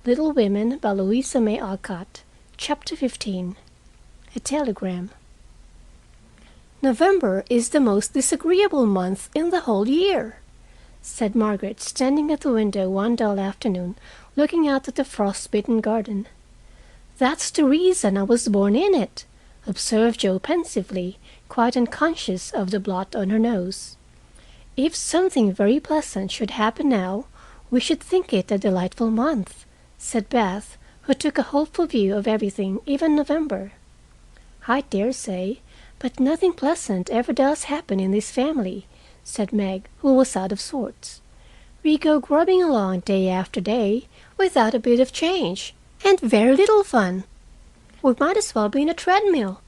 Little Women by Louise May Alcott. Chapter 15. A Telegram. "November is the most disagreeable month in the whole year," said Margaret, standing at the window one dull afternoon, looking out at the frost-bitten garden. "That's the reason I was born in it," observed Jo pensively, quite unconscious of the blot on her nose. "If something very pleasant should happen now, we should think it a delightful month," said Beth, who took a hopeful view of everything, even November. "I dare say, but nothing pleasant ever does happen in this family," said Meg, who was out of sorts. "We go grubbing along day after day, without a bit of change, and very little fun. We might as well be in a treadmill."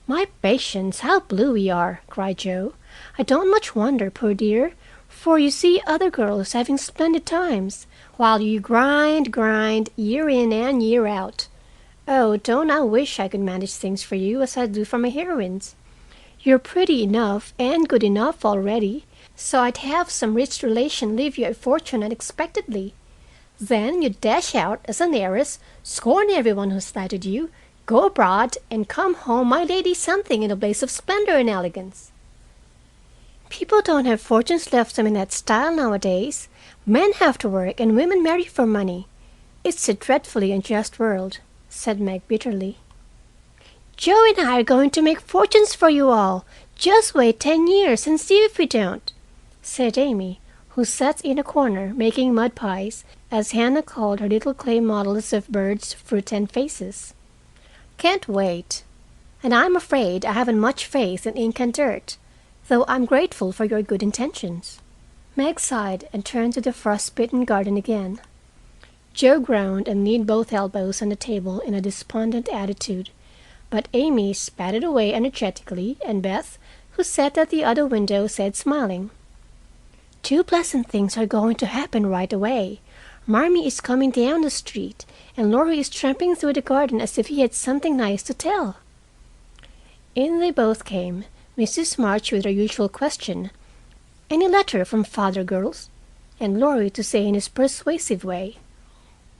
"My patience, how blue we are!" cried Jo. "I don't much wonder, poor dear, for you see other girls having splendid times, while you grind, year in and year out. Oh, don't I wish I could manage things for you as I do for my heroines. You're pretty enough and good enough already, so I'd have some rich relation leave you a fortune unexpectedly. Then you'd dash out as an heiress, scorn everyone who slighted you, go abroad, and come home my lady something in a blaze of splendor and elegance." "People don't have fortunes left them in that style nowadays. Men have to work, and women marry for money. It's a dreadfully unjust world," said Meg bitterly. "Jo and I are going to make fortunes for you all. Just wait 10 years and see if we don't," said Amy, who sat in a corner making mud pies, as Hannah called her little clay models of birds, fruit, and faces. "Can't wait. And I'm afraid I haven't much faith in ink and dirt, though I'm grateful for your good intentions." Meg sighed and turned to the frost-bitten garden again. Jo groaned and leaned both elbows on the table in a despondent attitude, but Amy spatted away energetically, and Beth, who sat at the other window, said, smiling, "Two pleasant things are going to happen right away. Marmee is coming down the street, and Laurie is tramping through the garden as if he had something nice to tell." In they both came, Mrs. March with her usual question, "Any letter from father, girls?" and Laurie to say in his persuasive way,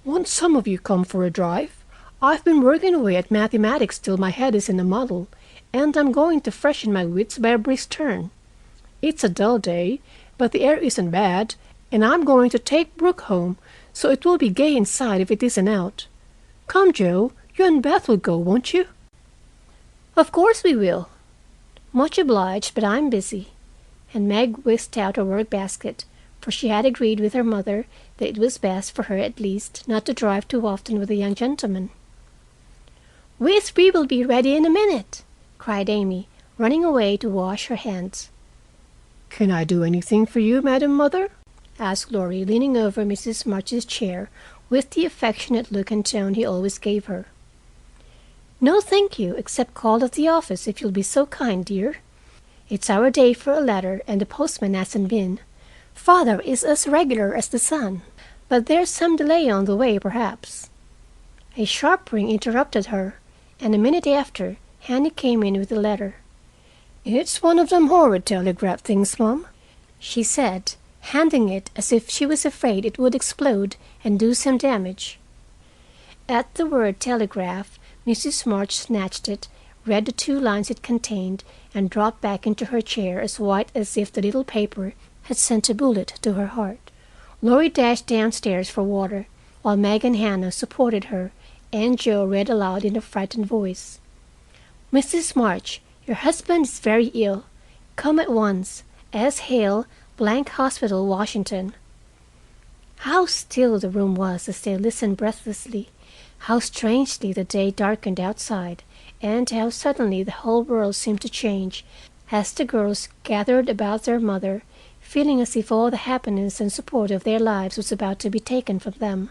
"Won't some of you come for a drive? I've been working away at mathematics till my head is in a muddle, and I'm going to freshen my wits by a brisk turn. It's a dull day, but the air isn't bad, and I'm going to take Brooke home, so it will be gay inside if it isn't out. Come, Jo, you and Beth will go, won't you?" "Of course we will." "Much obliged, but I'm busy," and Meg whisked out her work basket, for she had agreed with her mother that it was best for her at least not to drive too often with a young gentleman. "We three will be ready in a minute," cried Amy, running away to wash her hands. "Can I do anything for you, Madam Mother?" asked Laurie, leaning over Mrs. March's chair with the affectionate look and tone he always gave her. "No, thank you, except call at the office if you'll be so kind, dear. It's our day for a letter, and the postman hasn't been. Father is as regular as the sun, but there's some delay on the way, perhaps." A sharp ring interrupted her, and a minute after Hanny came in with the letter. "It's one of them horrid telegraph things, Mom," she said, handing it as if she was afraid it would explode and do some damage. At the word telegraph, Mrs. March snatched it, read the 2 lines it contained, and dropped back into her chair as white as if the little paper had sent a bullet to her heart. Laurie dashed downstairs for water, while Meg and Hannah supported her, and Jo read aloud in a frightened voice. "Mrs. March, your husband is very ill. Come at once. S. Hale, Blank Hospital, Washington." How still the room was as they listened breathlessly. How strangely the day darkened outside, and how suddenly the whole world seemed to change as the girls gathered about their mother, feeling as if all the happiness and support of their lives was about to be taken from them.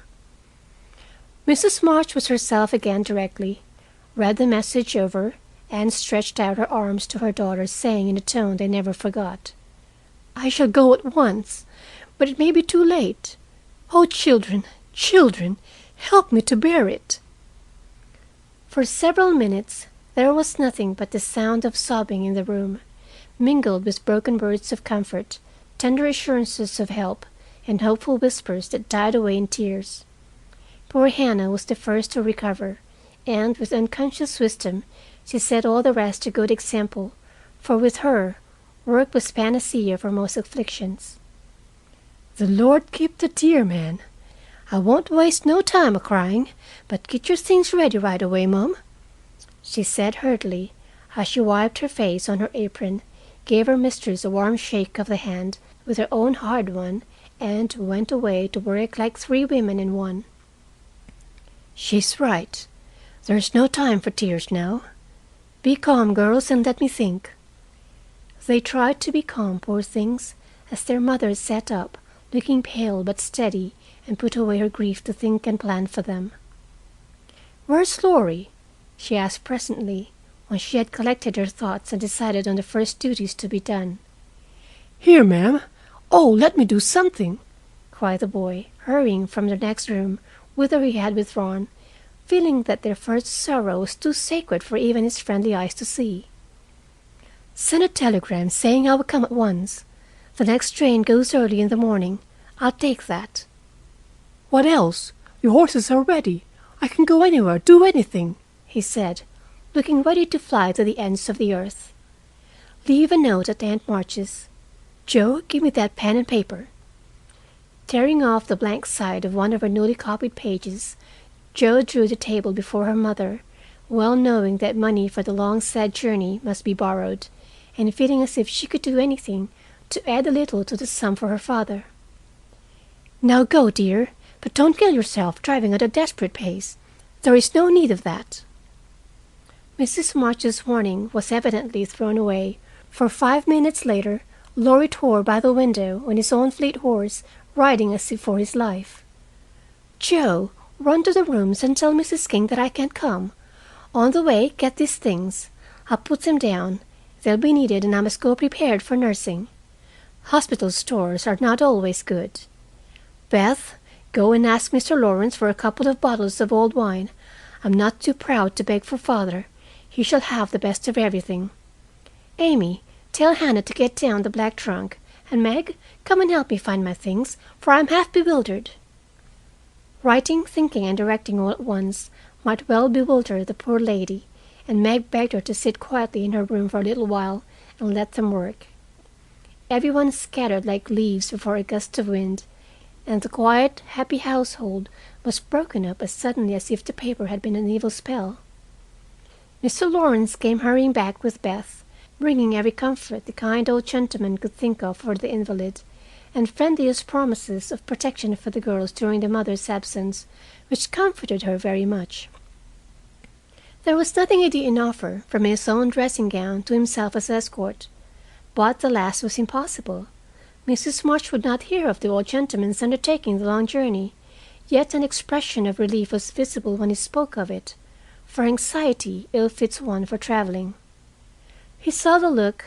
Mrs. March was herself again directly, read the message over, and stretched out her arms to her daughters, saying in a tone they never forgot, "I shall go at once, but it may be too late. Oh, children, children, help me to bear it." For several minutes there was nothing but the sound of sobbing in the room, mingled with broken words of comfort, tender assurances of help, and hopeful whispers that died away in tears. Poor Hannah was the first to recover, and with unconscious wisdom she set all the rest a good example, for with her, work was panacea for most afflictions. "The Lord keep the dear man. I won't waste no time a-crying, but get your things ready right away, Mum," she said hurriedly, as she wiped her face on her apron, gave her mistress a warm shake of the hand with her own hard one, and went away to work like three women in one. "She's right. There's no time for tears now. Be calm, girls, and let me think." They tried to be calm, poor things, as their mother sat up, looking pale but steady, and put away her grief to think and plan for them. "Where's Laurie?" she asked presently, when she had collected her thoughts and decided on the first duties to be done. "Here, ma'am. Oh, let me do something!" cried the boy, hurrying from the next room, whither he had withdrawn, feeling that their first sorrow was too sacred for even his friendly eyes to see. "Send a telegram saying I will come at once. The next train goes early in the morning. I'll take that." "What else? Your horses are ready. I can go anywhere, do anything," he said, looking ready to fly to the ends of the earth. "Leave a note at Aunt March's. Joe, give me that pen and paper." Tearing off the blank side of one of her newly copied pages, Jo drew the table before her mother, well knowing that money for the long sad journey must be borrowed, and feeling as if she could do anything to add a little to the sum for her father. "Now go, dear, but don't kill yourself driving at a desperate pace. There is no need of that." Mrs. March's warning was evidently thrown away, for 5 minutes later Laurie tore by the window on his own fleet horse, riding as if for his life. "Joe, run to the rooms and tell Mrs. King that I can't come. On the way, get these things. I'll put them down. They'll be needed, and I must go prepared for nursing. Hospital stores are not always good. Beth, go and ask Mr. Lawrence for a couple of bottles of old wine. I'm not too proud to beg for father. He shall have the best of everything. Amy, tell Hannah to get down the black trunk, and Meg, come and help me find my things, for I'm half bewildered." Writing, thinking, and directing all at once might well bewilder the poor lady, and Meg begged her to sit quietly in her room for a little while and let them work. Everyone scattered like leaves before a gust of wind, and the quiet, happy household was broken up as suddenly as if the paper had been an evil spell. Mr. Lawrence came hurrying back with Beth, bringing every comfort the kind old gentleman could think of for the invalid, and friendliest promises of protection for the girls during the mother's absence, which comforted her very much. There was nothing he didn't offer, from his own dressing gown to himself as escort, but the last was impossible. Mrs. March would not hear of the old gentleman's undertaking the long journey, yet an expression of relief was visible when he spoke of it, for anxiety ill fits one for traveling. He saw the look,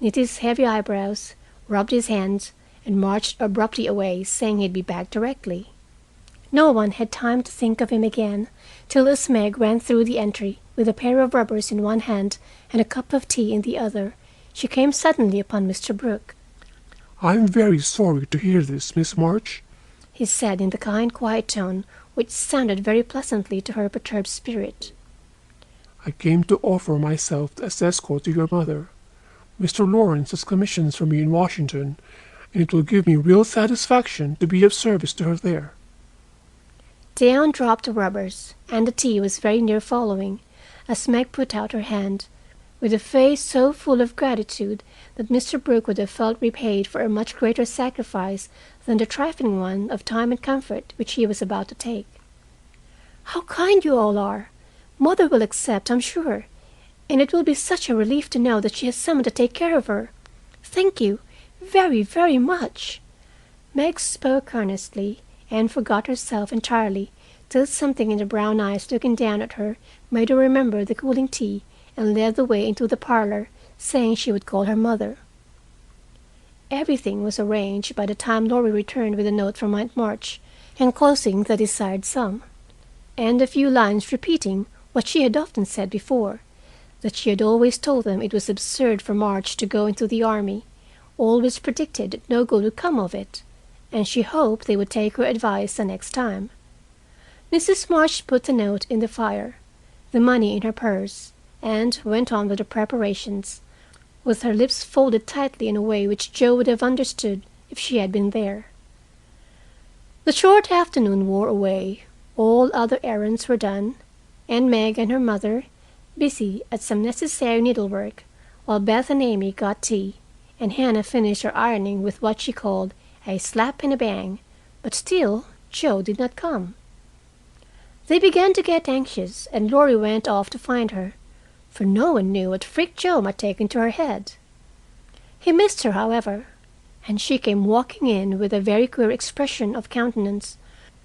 knit his heavy eyebrows, rubbed his hands, and marched abruptly away, saying he'd be back directly. No one had time to think of him again, till as Meg ran through the entry, with a pair of rubbers in one hand and a cup of tea in the other, she came suddenly upon Mr. Brooke. "I'm very sorry to hear this, Miss March," he said in the kind, quiet tone which sounded very pleasantly to her perturbed spirit. "I came to offer myself as escort to your mother. Mr. Lawrence has commissions for me in Washington, and it will give me real satisfaction to be of service to her there." Down dropped the rubbers, and the tea was very near following, as Meg put out her hand, with a face so full of gratitude that Mr. Brooke would have felt repaid for a much greater sacrifice than the trifling one of time and comfort which he was about to take. "How kind you all are! Mother will accept, I'm sure, and it will be such a relief to know that she has someone to take care of her. Thank you, very, very much." Meg spoke earnestly, and forgot herself entirely, till something in the brown eyes looking down at her made her remember the cooling tea, and led the way into the parlor, saying she would call her mother. Everything was arranged by the time Laurie returned with a note from Aunt March, enclosing the desired sum, and a few lines repeating what she had often said before, that she had always told them it was absurd for March to go into the army, always predicted that no good would come of it, and she hoped they would take her advice the next time. Mrs. March put the note in the fire, the money in her purse, and went on with the preparations, with her lips folded tightly in a way which Joe would have understood if she had been there. The short afternoon wore away. All other errands were done, and Meg and her mother busy at some necessary needlework, while Beth and Amy got tea, and Hannah finished her ironing with what she called a slap and a bang, but still Joe did not come. They began to get anxious, and Laurie went off to find her, for no one knew what freak Joe might take into her head. He missed her, however, and she came walking in with a very queer expression of countenance,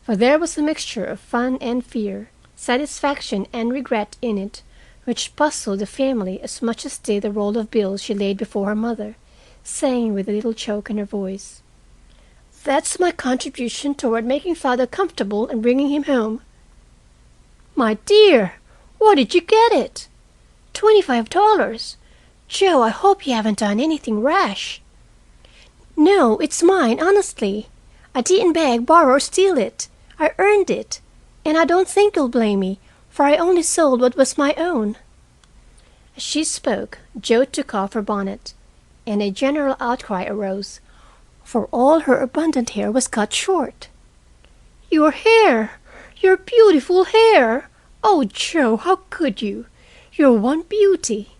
for there was a mixture of fun and fear, satisfaction and regret in it, which puzzled the family as much as did the roll of bills she laid before her mother, saying with a little choke in her voice, "That's my contribution toward making father comfortable and bringing him home." "My dear, where did you get it?" $25. Joe, I hope you haven't done anything rash." "No, it's mine, honestly. I didn't beg, borrow, or steal it. I earned it. And I don't think you'll blame me, for I only sold what was my own." As she spoke, Joe took off her bonnet, and a general outcry arose, for all her abundant hair was cut short. "Your hair! Your beautiful hair! Oh, Joe, how could you? You're one beauty.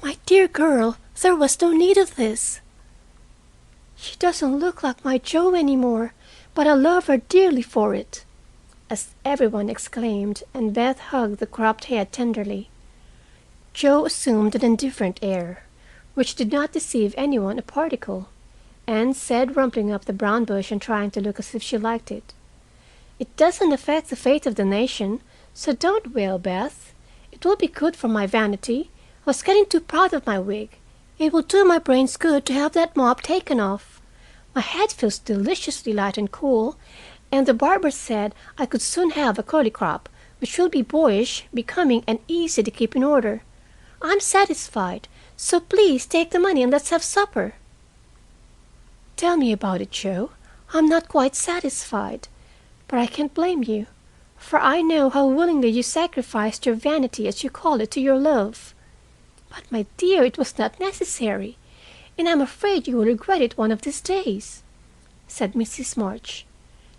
My dear girl, there was no need of this." "She doesn't look like my Joe anymore, but I love her dearly for it," as everyone exclaimed, and Beth hugged the cropped head tenderly. Joe assumed an indifferent air, which did not deceive anyone a particle, and said, rumpling up the brown bush and trying to look as if she liked it, "It doesn't affect the fate of the nation, so don't wail, Beth. It will be good for my vanity. I was getting too proud of my wig. It will do my brains good to have that mop taken off. My head feels deliciously light and cool, and the barber said I could soon have a curly crop, which will be boyish, becoming, and easy to keep in order. I'm satisfied, so please take the money and let's have supper." "Tell me about it, Joe. I'm not quite satisfied, but I can't blame you, for I know how willingly you sacrificed your vanity, as you call it, to your love. But, my dear, it was not necessary, and I'm afraid you will regret it one of these days," said Mrs. March.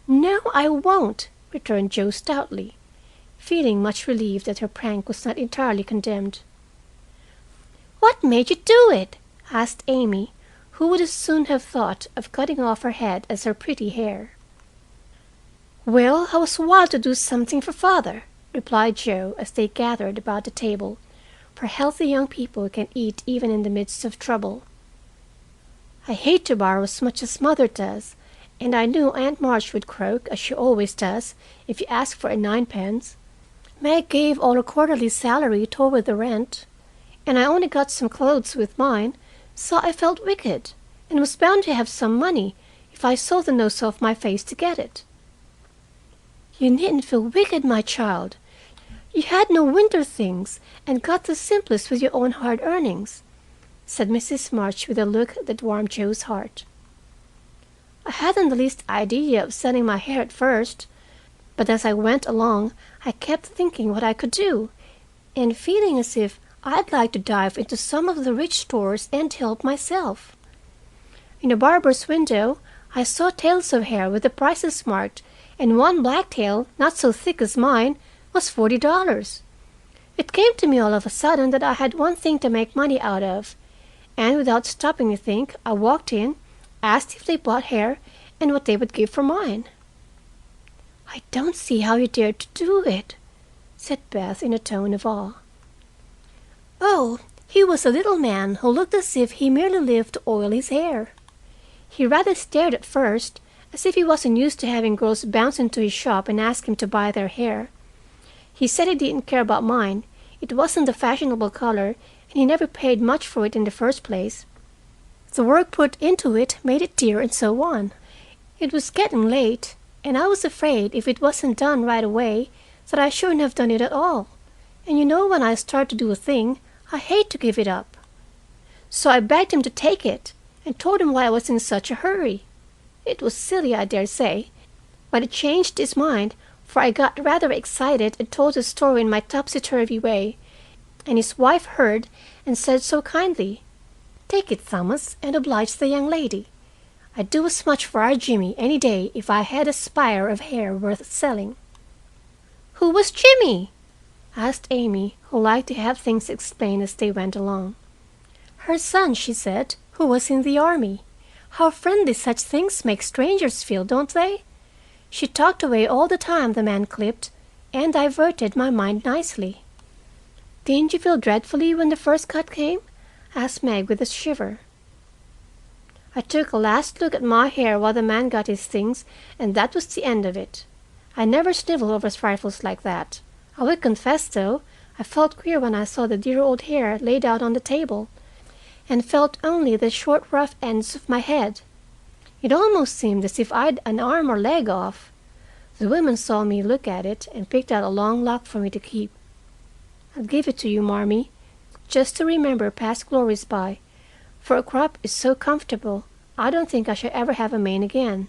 "No, I won't," returned Joe stoutly, feeling much relieved that her prank was not entirely condemned. "What made you do it?" asked Amy, who would as soon have thought of cutting off her head as her pretty hair. "Well, I was wild to do something for father," replied Joe, as they gathered about the table, for healthy young people can eat even in the midst of trouble. "I hate to borrow as much as mother does, and I knew Aunt March would croak, as she always does, if you ask for a ninepence. Meg gave all her quarterly salary toward the rent, and I only got some clothes with mine, so I felt wicked, and was bound to have some money if I sold the nose off my face to get it." "You needn't feel wicked, my child. You had no winter things, and got the simplest with your own hard earnings," said Mrs. March with a look that warmed Joe's heart. "I hadn't the least idea of selling my hair at first, but as I went along I kept thinking what I could do, and feeling as if I'd like to dive into some of the rich stores and help myself. In a barber's window I saw tails of hair with the prices marked, and one black tail, not so thick as mine, was $40. It came to me all of a sudden that I had one thing to make money out of, and without stopping to think, I walked in, asked if they bought hair, and what they would give for mine." "I don't see how you dared to do it," said Beth in a tone of awe. "Oh, he was a little man who looked as if he merely lived to oil his hair. He rather stared at first, as if he wasn't used to having girls bounce into his shop and ask him to buy their hair. He said he didn't care about mine. It wasn't the fashionable color, and he never paid much for it in the first place. The work put into it made it dear, and so on. It was getting late, and I was afraid if it wasn't done right away that I shouldn't have done it at all. And you know when I start to do a thing, I hate to give it up. So I begged him to take it, and told him why I was in such a hurry. It was silly, I dare say, but it changed his mind, for I got rather excited and told the story in my topsy-turvy way, and his wife heard and said so kindly, 'Take it, Thomas, and oblige the young lady. I'd do as much for our Jimmy any day if I had a spire of hair worth selling.'" "Who was Jimmy?" asked Amy, who liked to have things explained as they went along. "Her son, she said, who was in the army. How friendly such things make strangers feel, don't they? She talked away all the time the man clipped, and diverted my mind nicely." "Didn't you feel dreadfully when the first cut came?" asked Meg with a shiver. "I took a last look at my hair while the man got his things, and that was the end of it. I never snivel over trifles like that. I will confess, though, I felt queer when I saw the dear old hair laid out on the table, and felt only the short rough ends of my head. It almost seemed as if I'd an arm or leg off. The women saw me look at it and picked out a long lock for me to keep. I'll give it to you, Marmee, just to remember past glories by, for a crop is so comfortable I don't think I shall ever have a mane again."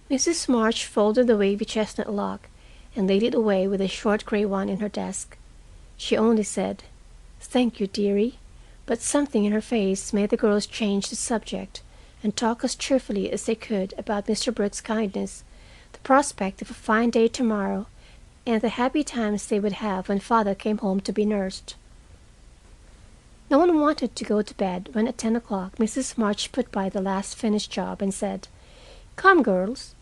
Mrs. March folded the wavy chestnut lock and laid it away with a short gray one in her desk. She only said, "Thank you, dearie," but something in her face made the girls change the subject and talk as cheerfully as they could about Mr. Brooks' kindness, the prospect of a fine day tomorrow, and the happy times they would have when Father came home to be nursed. No one wanted to go to bed when at 10 o'clock Mrs. March put by the last finished job and said, "Come, girls."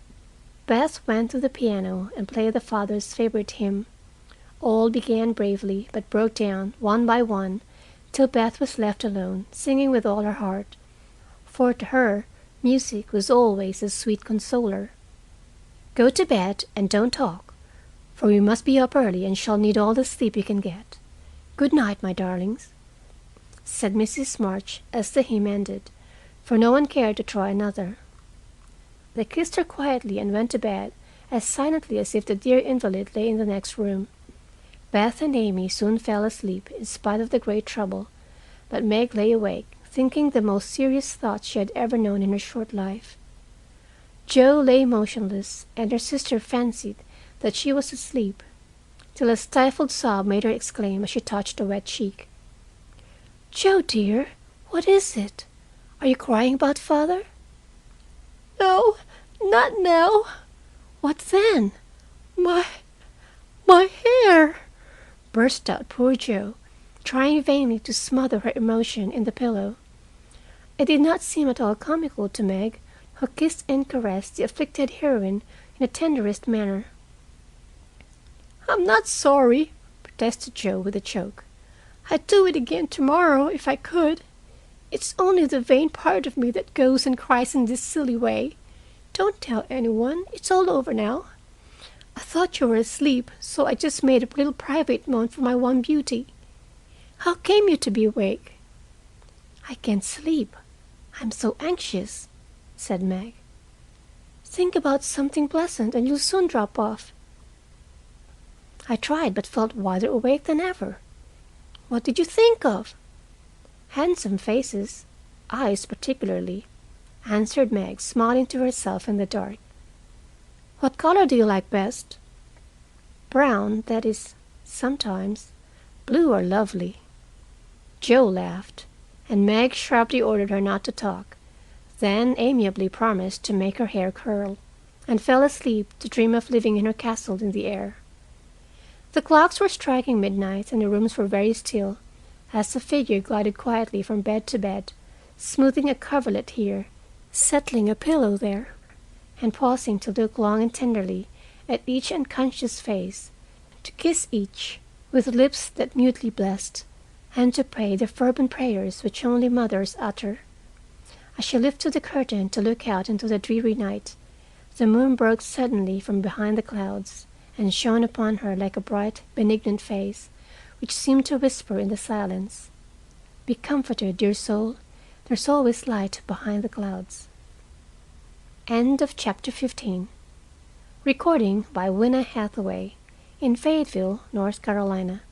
Beth went to the piano and played the father's favorite hymn. All began bravely, but broke down one by one till Beth was left alone, singing with all her heart, for to her music was always a sweet consoler. "Go to bed and don't talk, for we must be up early and shall need all the sleep you can get. Good night, my darlings," said Mrs. March as the hymn ended, for no one cared to try another. They kissed her quietly and went to bed as silently as if the dear invalid lay in the next room. Beth and Amy soon fell asleep in spite of the great trouble, but Meg lay awake, thinking the most serious thoughts she had ever known in her short life. Jo lay motionless, and her sister fancied that she was asleep, till a stifled sob made her exclaim as she touched a wet cheek, "Jo, dear, what is it? Are you crying about Father?" "No, not now." "What then?" My hair," burst out poor Jo, trying vainly to smother her emotion in the pillow. It did not seem at all comical to Meg, who kissed and caressed the afflicted heroine in the tenderest manner. "I'm not sorry," protested Jo with a choke. "I'd do it again tomorrow if I could. It's only the vain part of me that goes and cries in this silly way. Don't tell anyone. It's all over now. I thought you were asleep, so I just made a little private moan for my one beauty. How came you to be awake?" "I can't sleep. I'm so anxious," said Meg. "Think about something pleasant and you'll soon drop off." I tried, but felt wider awake than ever. "What did you think of?" "Handsome faces, eyes particularly," answered Meg, smiling to herself in the dark. "What color do you like best?" "Brown, that is, sometimes. Blue are lovely." Jo laughed, and Meg sharply ordered her not to talk, then amiably promised to make her hair curl, and fell asleep to dream of living in her castle in the air. The clocks were striking midnight, and the rooms were very still, as the figure glided quietly from bed to bed, smoothing a coverlet here, settling a pillow there, and pausing to look long and tenderly at each unconscious face, to kiss each with lips that mutely blessed, and to pray the fervent prayers which only mothers utter. As she lifted the curtain to look out into the dreary night, the moon broke suddenly from behind the clouds and shone upon her like a bright, benignant face, which seemed to whisper in the silence, "Be comforted, dear soul, there's always light behind the clouds." End of chapter 15. Recording by Winna Hathaway in Fayetteville, North Carolina.